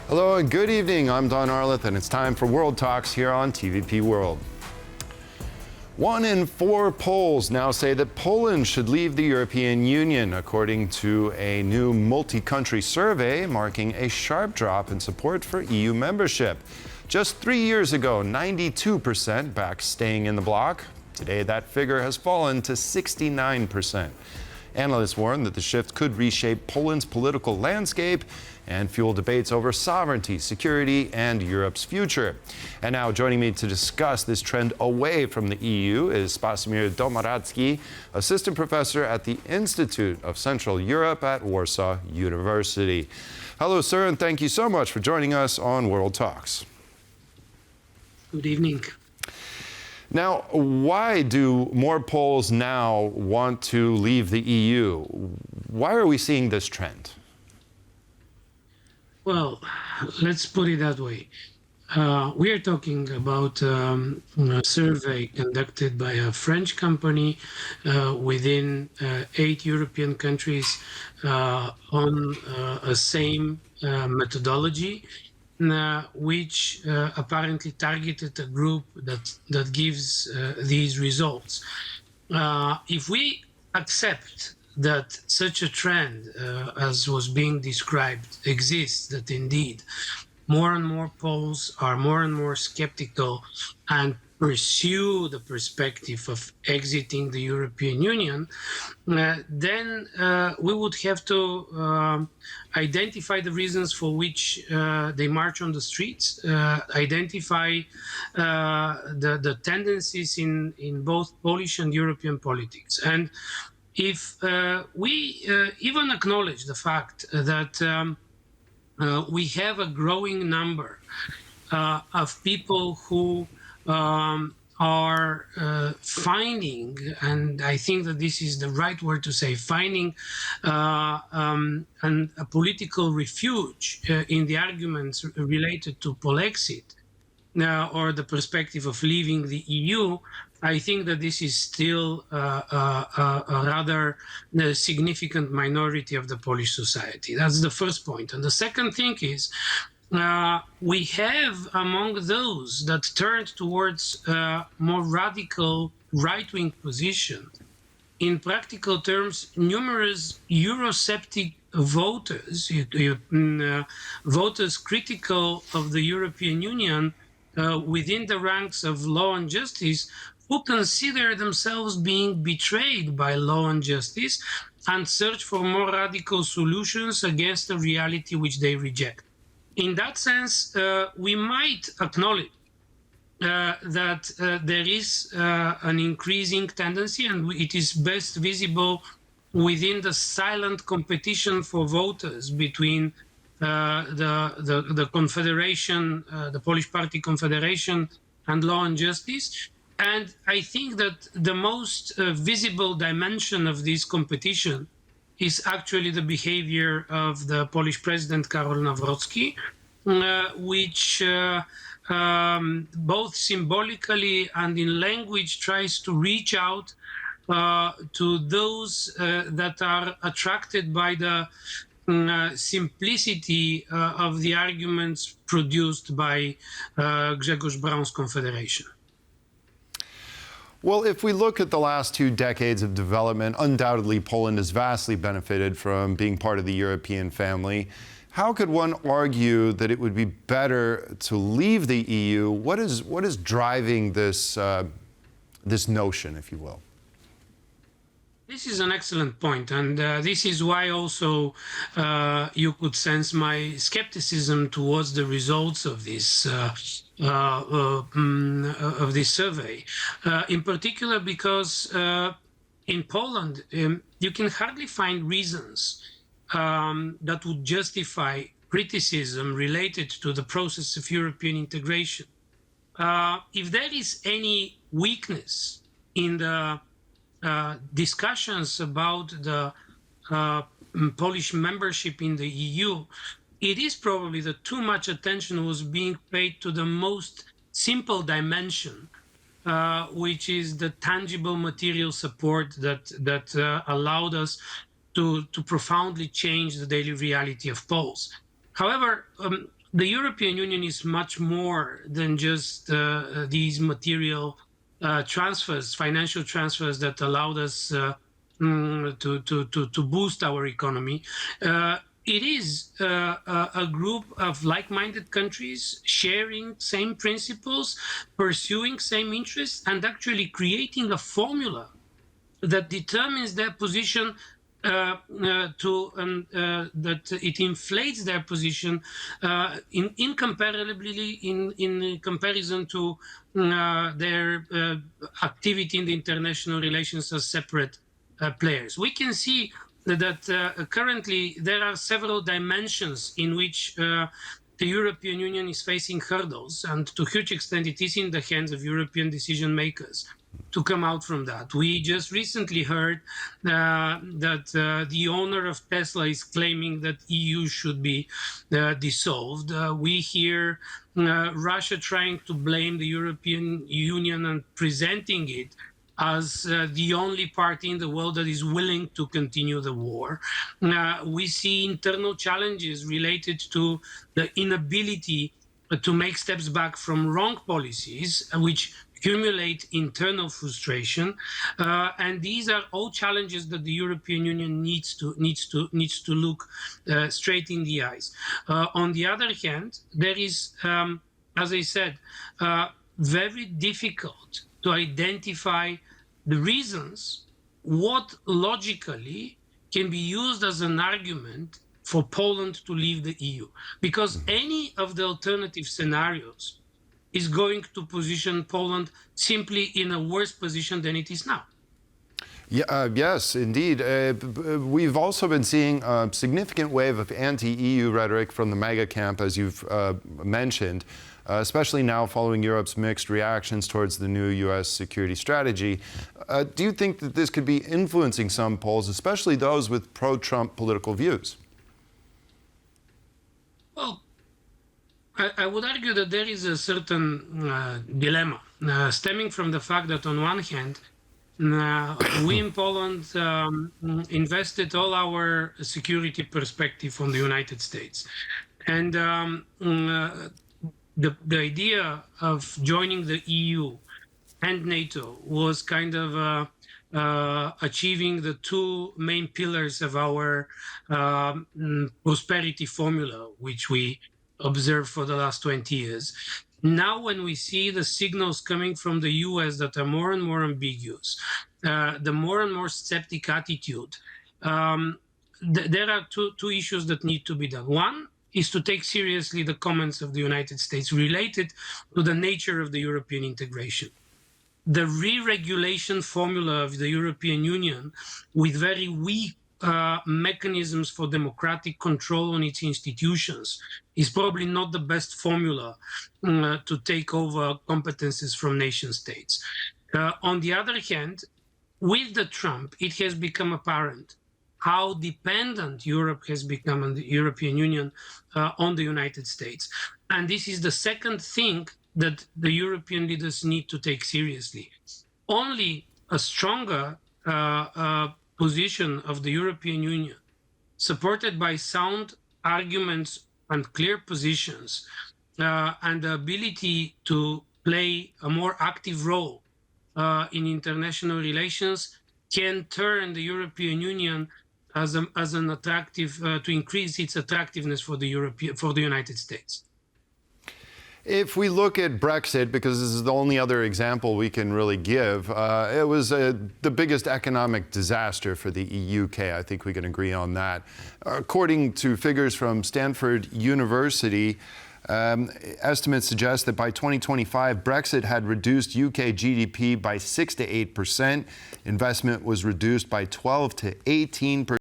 Hello and good evening. I'm Don Arleth, and it's time for World Talks here on TVP World. 1 in 4 Poles now say that Poland should leave the European Union, according to a new multi-country survey marking a sharp drop in support for EU membership. Just 3 years ago, 92% backed staying in the bloc. Today, that figure has fallen to 69%. Analysts warn that the shift could reshape Poland's political landscape and fuel debates over sovereignty, security, and Europe's future. And now joining me to discuss this trend away from the EU is Spasimir Domaradzki, assistant professor at the Institute of Central Europe at Warsaw University. Hello, sir, and thank you so much for joining us on World Talks. Good evening. Now, why do more Poles now want to leave the EU? Why are we seeing this trend? Well, let's put it that way. We are talking about a survey conducted by a French company within 8 European countries on a same methodology, which apparently targeted a group that gives these results. If we accept that such a trend, as was being described, exists, that indeed more and more Poles are more and more skeptical and pursue the perspective of exiting the European Union, then we would have to identify the reasons for which they march on the streets, identify the tendencies in both Polish and European politics. And if we even acknowledge the fact that we have a growing number of people who are finding, and I think that this is the right word to say, finding a political refuge in the arguments related to Polexit or the perspective of leaving the EU, I think that this is still a rather significant minority of the Polish society. That's the first point. And the second thing is, we have among those that turned towards more radical right-wing position, in practical terms, numerous Eurosceptic voters, voters critical of the European Union within the ranks of Law and Justice, who consider themselves being betrayed by Law and Justice and search for more radical solutions against a reality which they reject. In that sense, we might acknowledge that there is an increasing tendency, and it is best visible within the silent competition for voters between the Confederation, the Polish Party Confederation, and Law and Justice. And I think that the most visible dimension of this competition is actually the behavior of the Polish president, Karol Nawrocki, which both symbolically and in language tries to reach out to those that are attracted by the simplicity of the arguments produced by Grzegorz Braun's Confederation. Well, if we look at the last 2 decades of development, undoubtedly Poland has vastly benefited from being part of the European family. How could one argue that it would be better to leave the EU? What is driving this notion, if you will? This is an excellent point, and this is why also you could sense my skepticism towards the results of this survey. In particular, because in Poland you can hardly find reasons that would justify criticism related to the process of European integration. If there is any weakness in the discussions about the Polish membership in the EU, it is probably that too much attention was being paid to the most simple dimension, which is the tangible material support that allowed us to profoundly change the daily reality of Poles. However, the European Union is much more than just these material transfers, financial transfers that allowed us to boost our economy. It is a group of like-minded countries sharing same principles, pursuing same interests, and actually creating a formula that determines their position that it inflates their position incomparably in comparison to their activity in the international relations as separate players. We can see that currently there are several dimensions in which the European Union is facing hurdles, and to a huge extent it is in the hands of European decision makers to come out from that. We just recently heard that the owner of Tesla is claiming that EU should be dissolved. We hear Russia trying to blame the European Union and presenting it as the only party in the world that is willing to continue the war. We see internal challenges related to the inability to make steps back from wrong policies, which accumulate internal frustration, and these are all challenges that the European Union needs to look straight in the eyes. On the other hand, there is, as I said, very difficult to identify the reasons what logically can be used as an argument for Poland to leave the EU, because any of the alternative scenarios is going to position Poland simply in a worse position than it is now. Yeah, yes, indeed. We've also been seeing a significant wave of anti-EU rhetoric from the MAGA camp, as you've mentioned, especially now following Europe's mixed reactions towards the new U.S. security strategy. Do you think that this could be influencing some polls, especially those with pro-Trump political views? Well, I would argue that there is a certain dilemma stemming from the fact that on one hand, we in Poland invested all our security perspective on the United States. And the idea of joining the EU and NATO was kind of achieving the two main pillars of our prosperity formula, which we observed for the last 20 years. Now, when we see the signals coming from the US that are more and more ambiguous, the more and more skeptic attitude, there are two issues that need to be done. One is to take seriously the comments of the United States related to the nature of the European integration. The re-regulation formula of the European Union, with very weak mechanisms for democratic control on its institutions, is probably not the best formula to take over competences from nation states. On the other hand, with the Trump, it has become apparent how dependent Europe has become on the European Union on the United States. And this is the second thing that the European leaders need to take seriously. Only a stronger position of the European Union, supported by sound arguments and clear positions, and the ability to play a more active role in international relations, can turn the European Union as an attractive, to increase its attractiveness for the United States. If we look at Brexit, because this is the only other example we can really give, it was the biggest economic disaster for the UK. I think we can agree on that. According to figures from Stanford University, estimates suggest that by 2025, Brexit had reduced UK GDP by 6 to 8%. Investment was reduced by 12 to 18%.